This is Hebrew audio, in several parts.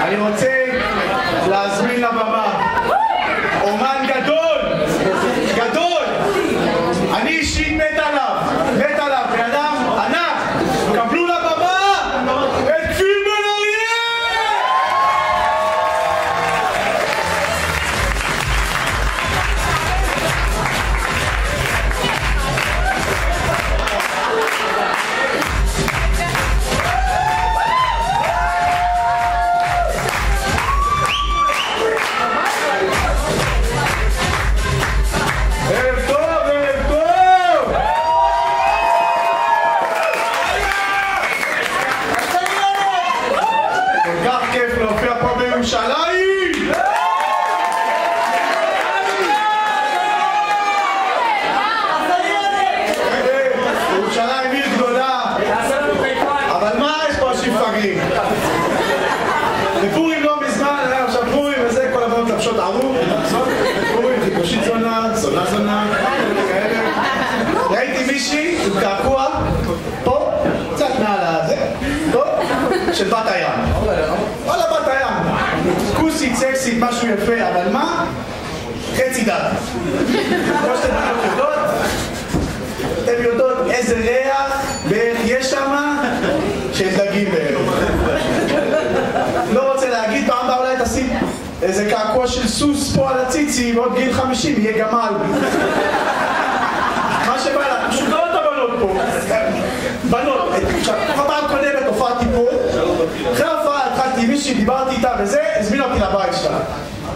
אני רוצה להזמין לבמה אומן גדול, גדול. אני אישית מת עליו, בן אדם ענק. קבלו לבמה את כפיר בן אריה. ירושלים עיר גדולה, אבל מה יש פה שמפגרים? בפורים לא מזמן, היה עכשיו פורים וזה, כל הבנות לבשות ערוב, פורים, תקושית זונה, כאלה. ראיתי מישהי עם קעקוע, פה, קצת מעל הזה, פה, של בת הים. וואלה בת הים, כוסית, סקסית, משהו יפה, אבל מה? חצי דת. כמו שאתם יודעות, אתם יודעות איזה ריח ואיך יש שם של דגים בערך. לא רוצה להגיד, פעם בא אולי תשים איזה קעקוע של סוס פה על הציצי ועוד גיל 50 יהיה גמל. מה שבא לה, פשוט לא את הבנות פה. בנות, עכשיו, פעם קודמת הופעתי פה, אחרי ההופעה התחלתי עם מישהי, דיברתי איתה וזה, הזמינה אותי לבית שלה.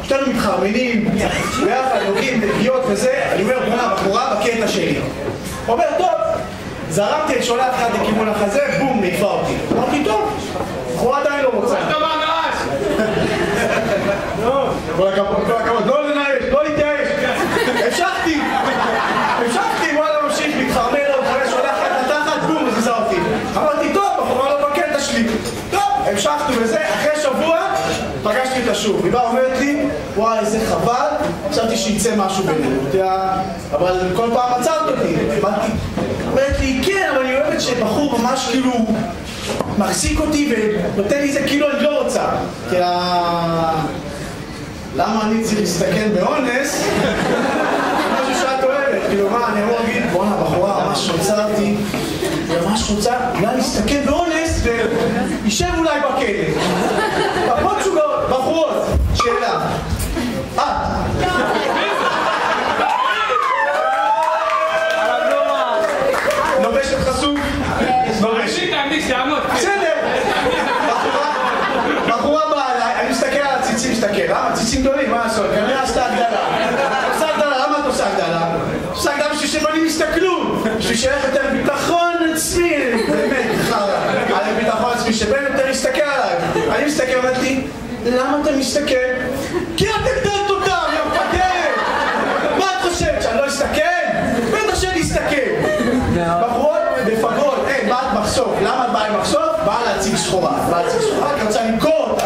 שתנו מתחרמנים, ביחד, נוגעים, נגיעות וזה, אני אומר, בונה בחורה בקטע שלי. אומר, טוב, זרמתי את שולח אחד לכיוון החזה, בום, נעיפה אותי. אמרתי, טוב, בחורה עדיין לא רוצה. אתה מגרש! כל הכבוד, לא לנהש, לא להתייאש. המשכתי, וואלה ממשיך, מתחרמן לו, אחרי שולח אחד לתחת, בום, מזיזה אותי. אמרתי, טוב, בחורה לא בקטע שלי. טוב, המשכתי וזה, אחרי שבוע, פגשתי אותה שוב. היא באה אומרת לי, וואי, איזה חבל, חשבתי שיצא משהו בינינו, אבל כל פעם עצרת אותי. אומרת לי, כן, אבל אני אוהבת שבחור ממש כאילו מחזיק אותי ונותן לי זה כאילו אני לא רוצה. כי למה אני צריך להסתכל באונס? משהו שאת אוהבת. כאילו מה, אני אמור להגיד, בואנה, בחורה ממש רוצה אותי, ממש רוצה, אולי להסתכל באונס וישב אולי בכלא. עוד שוגעות, בחורות, שאלה. לובשת חשוף? בסדר. בחורה באה אליי, אני מסתכל על הציצים, למה? ציצים גדולים, מה לעשות? כנראה עשתה הגדלה. עושה הגדלה, למה את עושה הגדלה? עושה הגדלה בשביל שבנים יסתכלו, בשביל שאיך יותר ביטחון עצמי, באמת, על ביטחון עצמי, שבן יותר יסתכל עליי. אני מסתכל, אומרת לי, למה אתה מסתכל? כי את הגדלת אותם, יא מפגרת! מה את חושבת, שאני לא אסתכל? בטח שאני אסתכל. בחורות בפגרות, אין, באת מחשוף. למה את באה עם מחשוף? באה להציג סחורה. כי רוצה למכור אותה.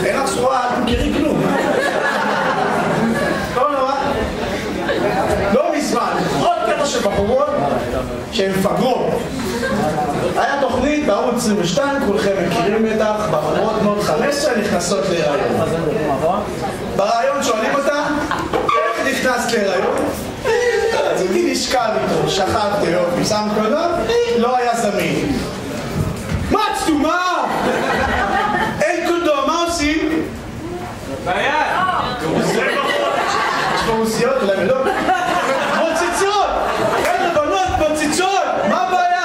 אין לך סחורה, את מכירי כלום. לא נורא. לא מזמן, עוד קטע של בחורות שהן מפגרות. היה תוכנית בערוץ 22, כולכם מכירים בטח, בחורות בנות 15 נכנסות להיריון. ברעיון שואלים אותה, איך נכנסת להיריון? רציתי לשכב איתו, שכבתי, יופי, שם קודם, לא היה זמין. מה צטומה? אין קונדום, מה עושים? ביד! יש פה רוסיות, אולי לא. מוצצות! אין לבנות מוצצות! מה הבעיה?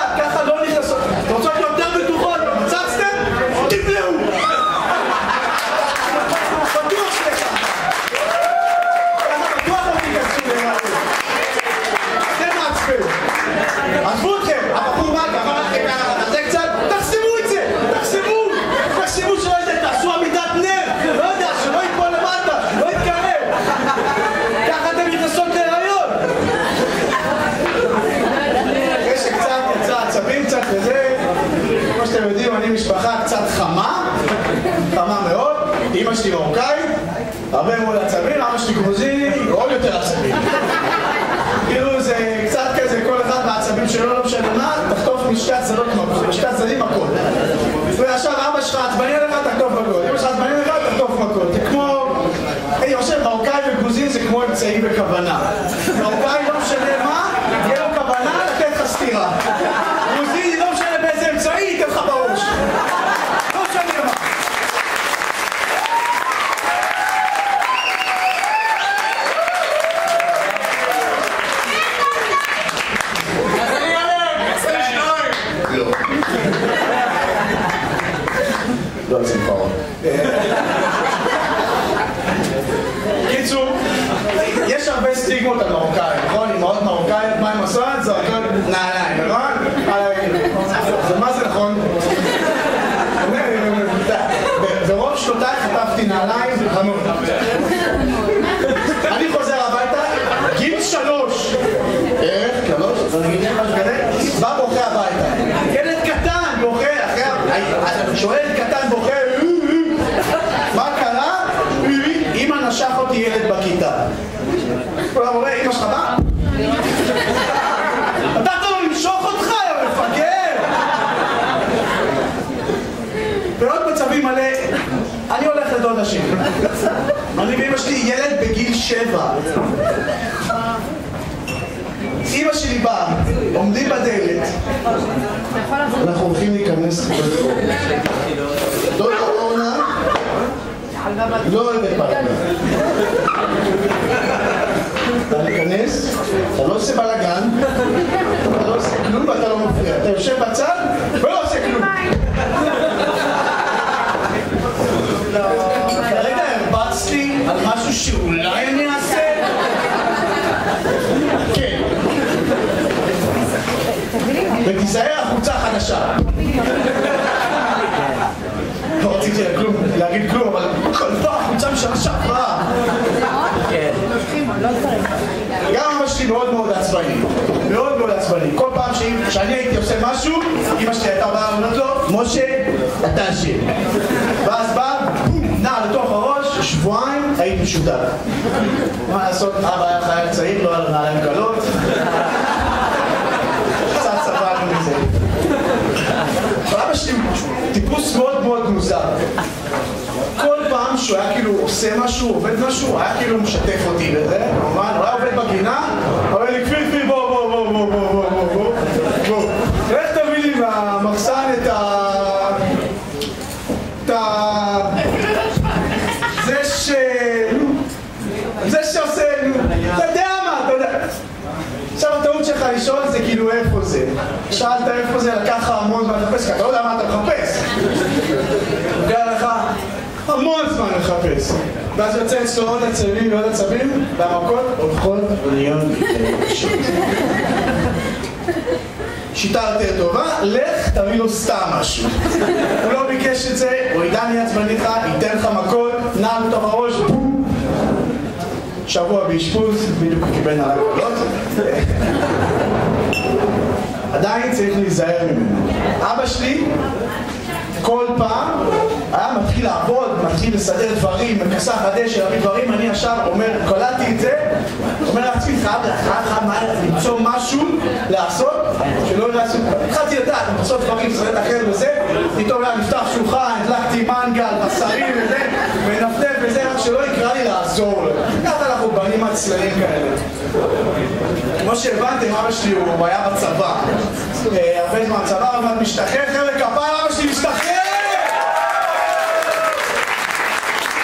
הרבה מאוד עצבים, אבא שלי גרוזיני, עוד יותר עצבים. כאילו זה קצת כזה, כל אחד מהעצבים שלו, לא משנה מה, תחטוף משתי הצדדים מכות. ועכשיו אבא שלך עצבני לך, תחטוף מכות. אמא שלך עצבני לך, תחטוף מכות. זה כמו... אני חושב, מרוקאי וגרוזין זה כמו אמצעי בכוונה. מרוקאי לא משנה מה, יהיה לו כוונה לתת לך סתירה. גרוזיני לא משנה באיזה אמצעי, ייתן לך בראש. לא משנה מה. לא עושים פרון. קיצור, יש הרבה סטיגמות על מרוקאים, נכון? אמהות מרוקאיות, מה הם עושות? זורקות נעליים, נכון? מה זה נכון? ברוב שנותיי חטפתי נעליים חמוד. אני חוזר הביתה, גיל 3. איך? 3? בא בוכה הביתה. ילד קטן בוכה, שואל קטן בוכה, מה קרה? אמא נשך אותי ילד בכיתה. כולם אומר, אמא שלך בא? אתה לא למשוך אותך, יא מפגר! ועוד מצבים מלא, אני הולך לדוד השם. אני ואמא שלי ילד בגיל 7. אמא שלי באה, עומדים בדלת, אנחנו הולכים להיכנס דוד אורנה לא אוהב את פרקה. אתה להיכנס, אתה לא עושה בלגן, אתה לא עושה כלום ואתה לא מפריע. אתה יושב בצד ולא עושה כלום. כרגע הרבצתי על משהו שאולי אני אעשה? כן. ותיזהר החוצה החדשה. לא רציתי להגיד כלום, אבל כל פעם החוצה משנה שעברה. גם אמא שלי מאוד מאוד עצבני. מאוד מאוד עצבני. כל פעם שאני הייתי עושה משהו, אמא שלי הייתה באה ואומרת לו, משה, אתה אשם. ואז בא, נע לתוך הראש, שבועיים הייתי משותף. מה לעשות? אבא היה חייל צעיר, לא היה נעליים קלות. קצת סבלנו מזה. ואבא שלי טיפוס מאוד מאוד מוזר. כל פעם שהוא היה כאילו עושה משהו, עובד משהו, הוא היה כאילו משתף אותי בזה, כמובן, הוא היה עובד בגינה, אבל לי כפיר, בוא. איך תביא לי מהמחסן את זה שעושה, אתה יודע מה, אתה יודע. עכשיו הטעות שלך לשאול זה כאילו איפה זה. שאלת איפה זה, לקח המון זמן לחפש, כי אתה לא יודע מה אתה מחפש. נוגע לך המון זמן לחפש. ואז יוצא אצלו עוד עצבים ועוד עצבים, והמכות הולכות להיות קשות. שיטה יותר טובה, לך תביא לו סתם משהו. הוא לא ביקש את זה, הוא ידע לי עצבני לך, ייתן לך מכות, נע בתוך הראש, בום. שבוע באשפוז, בדיוק קיבל נעליים קלות. עדיין צריך להיזהר ממנו. אבא שלי כל פעם היה מתחיל לעבוד, מתחיל לסדר דברים, מכסח הדשא, להביא דברים, אני ישר אומר, קולטתי את זה, אומר לעצמי, חייב למצוא משהו לעשות, שלא לעשות, התחלתי לדעת, למצוא דברים, לסדר אחר וזה, פתאום נפתח שולחן, הדלקתי מנגל, בשרים וזה, ונפתף וזה, רק שלא יקרא לי לעזור לו. ככה אנחנו בנים עצלנים כאלה. כמו שהבנתם, אבא שלי הוא היה בצבא, הרבה זמן צבא, אבל משתחרר, חבר'ה, כפיים, אבא שלי משתחרר!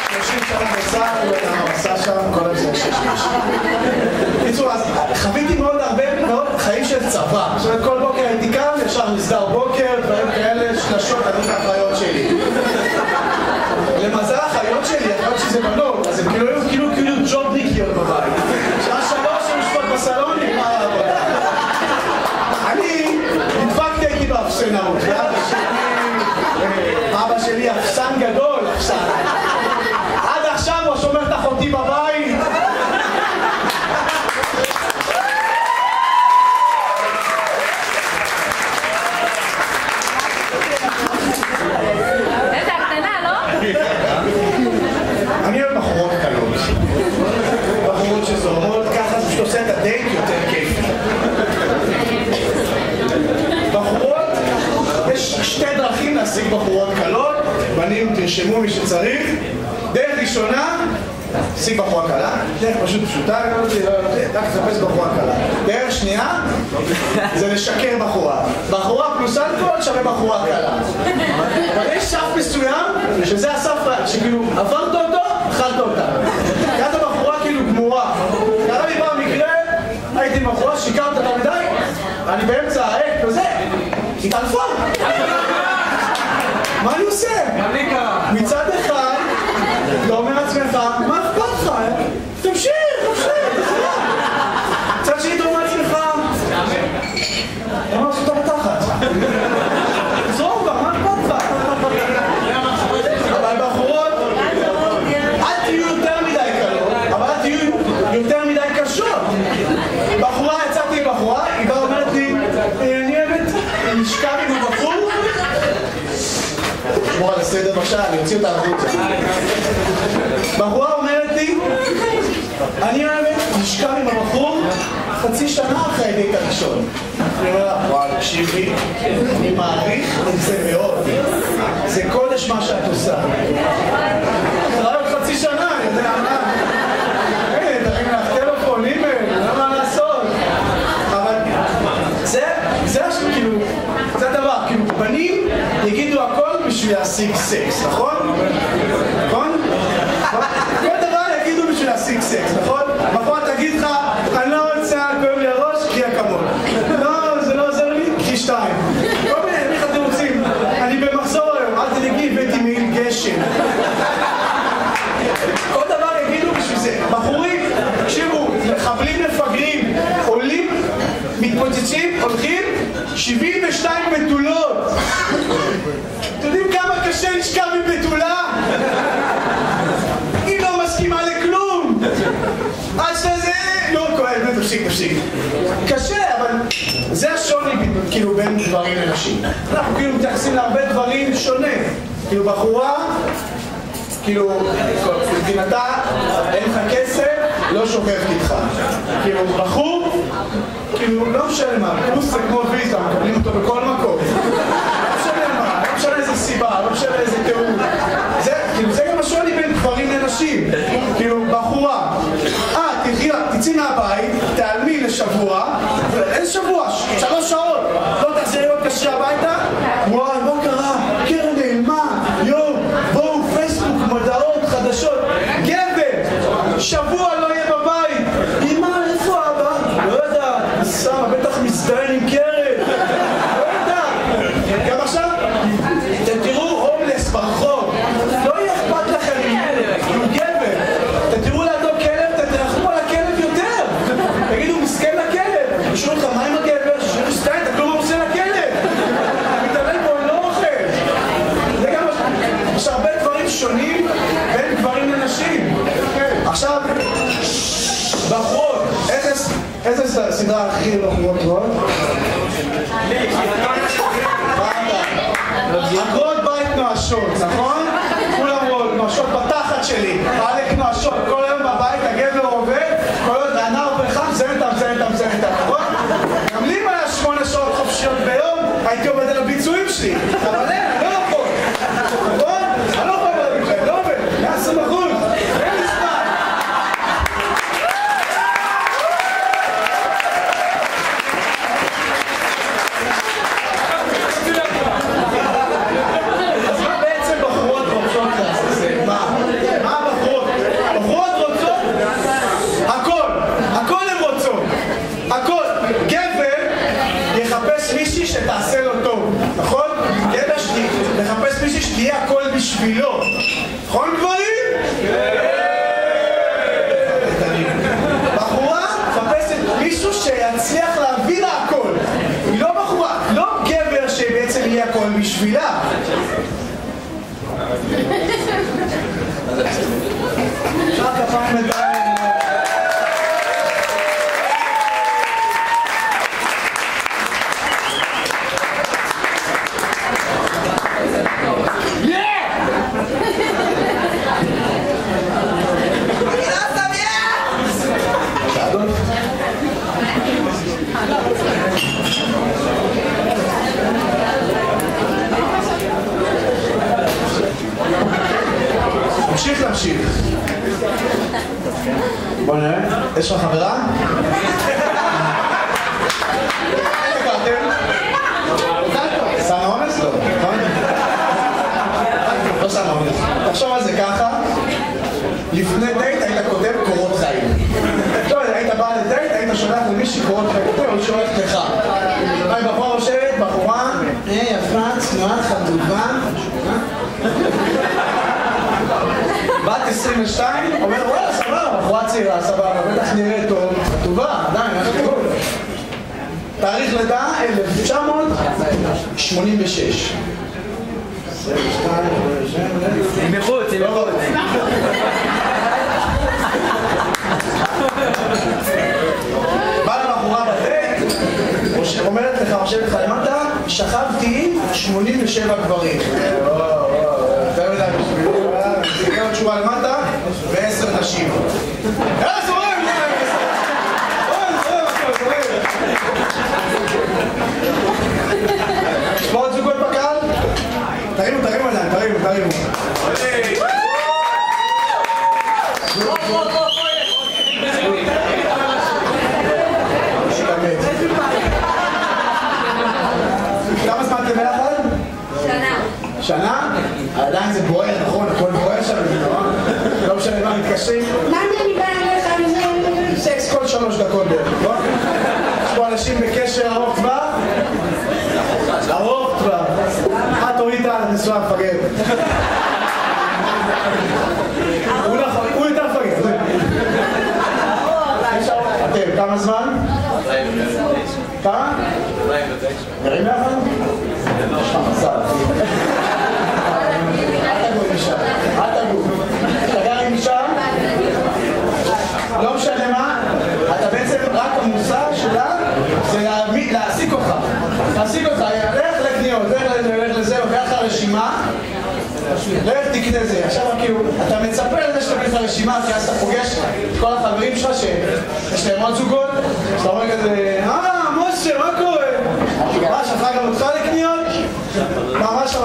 30 שנה בצה"ל, הוא עשה שם כל המשחק שיש. קיצור, אז חוויתי מאוד הרבה מאוד חיים של צבא. זאת אומרת, כל בוקר הייתי קם, ישר נסדר בוקר, דברים כאלה, שלשות, אני מהחיות שלי. למזל החיות שלי, החיות שזה בנות, אז הם כאילו ג'ובניקיות בבית. שעה 3 הם יושבות בסלון, נגמר העבודה. אני נדפקתי הייתי באפסנאות, אבא שלי אפסן גדול, אפסן. עד עכשיו הוא שומר את אחותי בבית. תרשמו מי שצריך. דרך ראשונה, תשיג בחורה קלה, דרך פשוט פשוטה, רק תחפש בחורה קלה. דרך שנייה, זה לשקר בחורה. בחורה פלוס אלכוהול שווה בחורה קלה. אבל יש סף מסוים, שזה הסף שכאילו עברת אותו, אכלת אותה. קראת בחורה כאילו גמורה. קרא לי פעם מקרה, הייתי עם בחורה, שיקרת אותה מדי, אני באמצע האקט וזה, התעלפה. מה אני עושה? מצד אחד, אתה אומר לעצמך, מה אכפת לך? תמשיך, מצד שני אתה אומר לעצמך, למה עשו אותה בתחת? זרום בה, מה אכפת לך? אבל בחורות, אל תהיו יותר מדי קלות, אבל אל תהיו יותר מדי קשות. בחורה, יצאתי עם בחורה, היא באה אומרת לי, אני אוהבת לשכב עם הבחור, שמור על הסדר בבקשה, אני אוציא אותה החוצה. בחורה אומרת לי, אני אוהבת לשכב עם הבחור חצי שנה אחרי הדייט הראשון. אני אומר לה, וואי, תקשיבי, אני מעריך את זה מאוד. זה קודש מה שאת עושה. זה רק חצי שנה, אני יודע מה. הנה, תרים לך טלפון, אימייל, למה לעשות? אבל זה כאילו, זה הדבר, כאילו, בנים יגידו הכל בשביל להשיג סקס, נכון? נכון? כל דבר יגידו בשביל להשיג סקס, נכון? בחורה תגיד לך, אני לא רוצה, כואב לי הראש, קחי אקמול. לא, זה לא עוזר לי, קחי 2. כל מיני, איך אתם רוצים? אני במחזור היום, אל תדאגי, הבאתי מעיל גשם. כל דבר יגידו בשביל זה. בחורים, תקשיבו, מחבלים מפגרים, עולים, מתפוצצים, הולכים, 72 בתולות. אתם יודעים כמה קשה לשכב עם בתולה? היא לא מסכימה לכלום. עד שזה לא כואב, תפסיק. קשה, אבל זה השוני כאילו בין גברים לנשים. אנחנו כאילו מתייחסים להרבה דברים שונה. כאילו בחורה, כאילו, מבחינתה, אין לך כסף, לא שוכבת איתך. כאילו בחור, כאילו לא משנה מה, פלוס זה כמו ויזה, מקבלים אותו בכל מקום. לא משנה מה, לא משנה איזה סיבה, לא משנה איזה תיאור. זה גם השוני בין גברים לנשים. כאילו בחורה, תצאי מהבית, תעלמי לשבוע, אין שבוע, 3 שעות, לא תחזרי עוד קשה הביתה, וואי, מה קרה? קרן נעלמה, יום, בואו, פייסבוק, מודעות, חדשות, גבר, שבוע לא יהיה בבית, אמא, איפה אבא? לא יודע, שמה, בטח מזדיין עם קרן, לא יודע. גם עכשיו, אתם תראו הומלס ברחוב, לא יהיה אכפת לכם עם גבר, אתם תראו לידו כלב, תתרחמו על הכלב יותר, תגידו, מסכן לכלב, תשאלו לך, מה עם הגבר? ששאלו מסתיים, אתה כלום עושה לכלב, מתאמן פה, אני לא אוכל. זה גם, יש הרבה דברים שונים בין גברים לנשים. עכשיו, בחורות, איזה סדרה הכי בחורות רואות? עקרות בית נואשות, נכון? כולם רואות, נואשות בתחת שלי, בעלק נואשות, כל היום בבית הגבר עובד, כל עוד הנער פרחם, זה איתם, נכון? גם לי היה 8 שעות חופשיות ביום, הייתי עובד על הביצועים שלי, אבל אין, אני לא יכול, נכון? אני לא יכול עובד בכם, לא עובד, 120%, אין לי זמן. אז מה בעצם בחורות רוצות לעשות? מה בחורות? בחורות רוצות? הכל הן רוצות. הכל. גבר יחפש מישהי שתעשה לו טוב, נכון? גבר יחפש מישהי שתהיה הכל בשבילו. נכון גברים? בחורה מחפשת מישהו שיצליח להביא לה הכל. היא לא בחורה, לא גבר שבעצם יהיה הכל בשבילה. אפשר כפיים לדעת. יש לך חברה? איך הכרתם? סם האונס? לא. לא סם האונס. תחשוב על זה ככה, לפני דייט היית כותב קורות חיים. טוב, היית בא לדייט, היית שולח למישהי קורות חיים, או שולח לך. היי, בחורה יושבת, בחורה, יפה, צנועה, חדובה. בת 22, אומר, וואלה, סבבה, בחורה צעירה, סבבה, בטח נראה טוב, חדובה, עדיין, איך טוב. תאריך לידה, 1986. היא מחוץ, היא מחוץ. בא לבחורה בדייט, אומרת לך, חושבת לך למטה, שכבתי 87 גברים. יותר מדי בשבילי, סיגר תשובה למטה ו10 נשים. יאללה, זורם! יש פה עוד זוגות בקהל? תרימו עדיין, תרימו. כמה זמן אתם ביחד? שנה? עדיין זה בוער, נכון? הכל בוער שם, לא משנה מה מתקשרים. מה אני באה לך מזה? סקס כל 3 דקות בערך, לא? יש פה אנשים בקשר ארוך טווח? ארוך טווח. את הורידה על נשואה מפגר. הוא יותר מפגר. אתם, כמה זמן? כמה? גרים ביחד? יש לך מזל. אל תגעו עם אישה. אתה גר עם אישה? לא משנה מה, אתה בעצם רק המושג שלה זה להעסיק אותך. לך לקניות, לך לזה, לוקח לך רשימה, לך תקנה זה. עכשיו כאילו, אתה מצפה לזה שאתה מביא לך רשימה, כי אז אתה פוגש את כל החברים שלך שיש להם עוד זוגות, שאתה אומר כזה, משה, מה קורה? מה, שלחה גם אותך לקניות? ממש